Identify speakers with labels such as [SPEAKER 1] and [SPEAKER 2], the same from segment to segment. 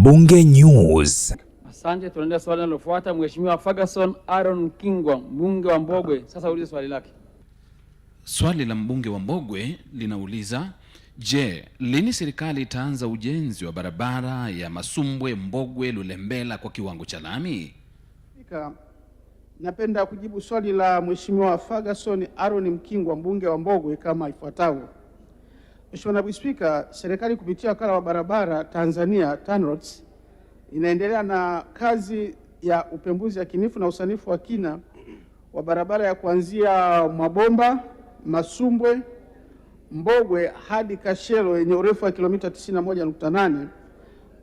[SPEAKER 1] Bunge News.
[SPEAKER 2] Asante, tunaendelea swali linalofuata. Mheshimiwa Ferguson Aaron Mkingwa, mbunge wa Mbogwe, sasa ulize swali lake.
[SPEAKER 3] Swali la mbunge wa Mbogwe linauliza, je, lini serikali itaanza ujenzi wa barabara ya Masumbwe Mbogwe Lulembela kwa kiwango cha lami?
[SPEAKER 4] Napenda kujibu swali la Mheshimiwa Ferguson Aaron Mkingwa, mbunge wa Mbogwe kama ifuatavyo. Mheshimiwa Naibu Spika, serikali kupitia wakala wa barabara Tanzania TANROADS inaendelea na kazi ya upembuzi yakinifu na usanifu wa kina wa barabara ya kuanzia Mwabomba Masumbwe Mbogwe hadi Kashelo yenye urefu wa kilomita 91.8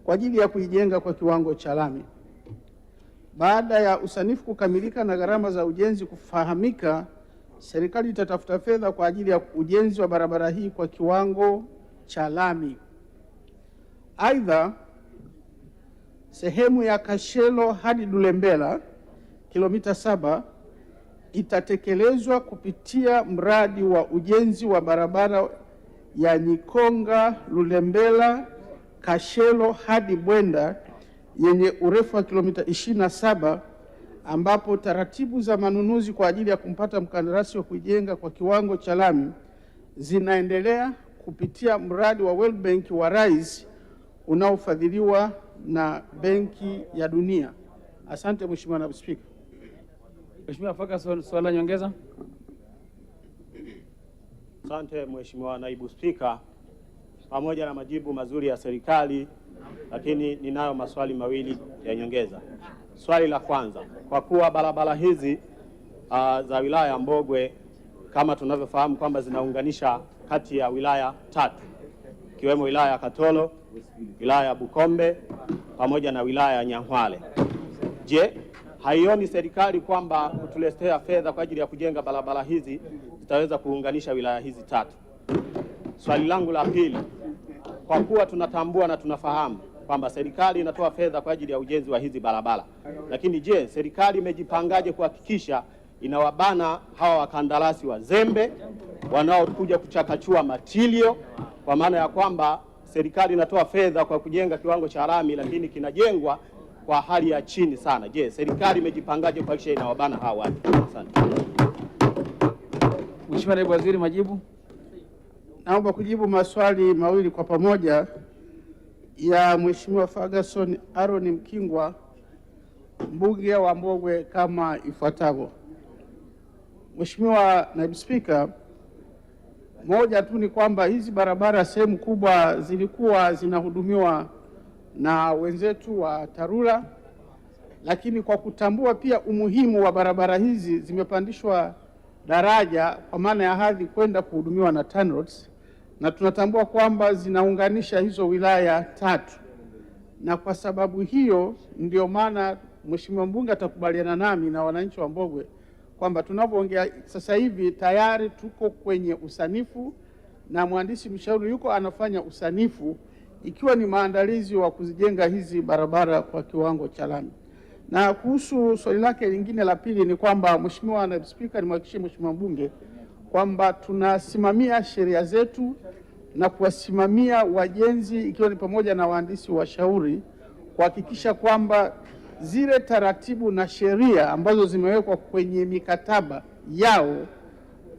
[SPEAKER 4] kwa ajili ya kuijenga kwa kiwango cha lami. Baada ya usanifu kukamilika na gharama za ujenzi kufahamika, serikali itatafuta fedha kwa ajili ya ujenzi wa barabara hii kwa kiwango cha lami. Aidha, sehemu ya Kashelo hadi Lulembela kilomita 7 itatekelezwa kupitia mradi wa ujenzi wa barabara ya Nyikonga Lulembela Kashelo hadi Bwenda yenye urefu wa kilomita 27, ambapo taratibu za manunuzi kwa ajili ya kumpata mkandarasi wa kujenga kwa kiwango cha lami zinaendelea kupitia mradi wa World Bank wa RISE unaofadhiliwa na Benki ya Dunia. Asante Mheshimiwa Naibu Spika.
[SPEAKER 2] Mheshimiwa Ferguson, swali la nyongeza.
[SPEAKER 5] Asante Mheshimiwa Naibu Spika, pamoja na majibu mazuri ya serikali, lakini ninayo maswali mawili ya nyongeza. Swali la kwanza, kwa kuwa barabara hizi za wilaya ya Mbogwe kama tunavyofahamu kwamba zinaunganisha kati ya wilaya 3 ikiwemo wilaya ya Katoro, wilaya ya Bukombe pamoja na wilaya ya Nyang'hwale. Je, haioni serikali kwamba kutuletea fedha kwa ajili ya kujenga barabara hizi zitaweza kuunganisha wilaya hizi 3? Swali langu la pili, kwa kuwa tunatambua na tunafahamu kwamba serikali inatoa fedha kwa ajili ya ujenzi wa hizi barabara, lakini je, serikali imejipangaje kuhakikisha inawabana hawa wakandarasi wazembe wanaokuja kuchakachua matilio, kwa maana ya kwamba serikali inatoa fedha kwa kujenga kiwango cha lami lakini kinajengwa kwa hali ya chini sana? Je, serikali imejipangaje kuhakikisha inawabana hawa watu? Asante.
[SPEAKER 2] Mheshimiwa Naibu Waziri, majibu.
[SPEAKER 4] Naomba kujibu maswali mawili kwa pamoja ya Mheshimiwa Ferguson Aaron Mkingwa, mbunge wa Mbogwe kama ifuatavyo. Mheshimiwa Naibu Spika, moja tu ni kwamba hizi barabara sehemu kubwa zilikuwa zinahudumiwa na wenzetu wa TARURA, lakini kwa kutambua pia umuhimu wa barabara hizi zimepandishwa daraja kwa maana ya hadhi kwenda kuhudumiwa na TANROADS, na tunatambua kwamba zinaunganisha hizo wilaya 3, na kwa sababu hiyo ndio maana Mheshimiwa mbunge atakubaliana nami na wananchi wa Mbogwe kwamba tunapoongea sasa hivi tayari tuko kwenye usanifu na mhandisi mshauri yuko anafanya usanifu, ikiwa ni maandalizi wa kuzijenga hizi barabara kwa kiwango cha lami. Na kuhusu swali lake lingine la pili ni kwamba Mheshimiwa Naibu Spika, nimhakikishie Mheshimiwa mbunge kwamba tunasimamia sheria zetu na kuwasimamia wajenzi ikiwa ni pamoja na wahandisi washauri kuhakikisha kwamba zile taratibu na sheria ambazo zimewekwa kwenye mikataba yao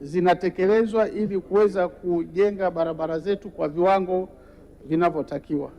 [SPEAKER 4] zinatekelezwa ili kuweza kujenga barabara zetu kwa viwango vinavyotakiwa.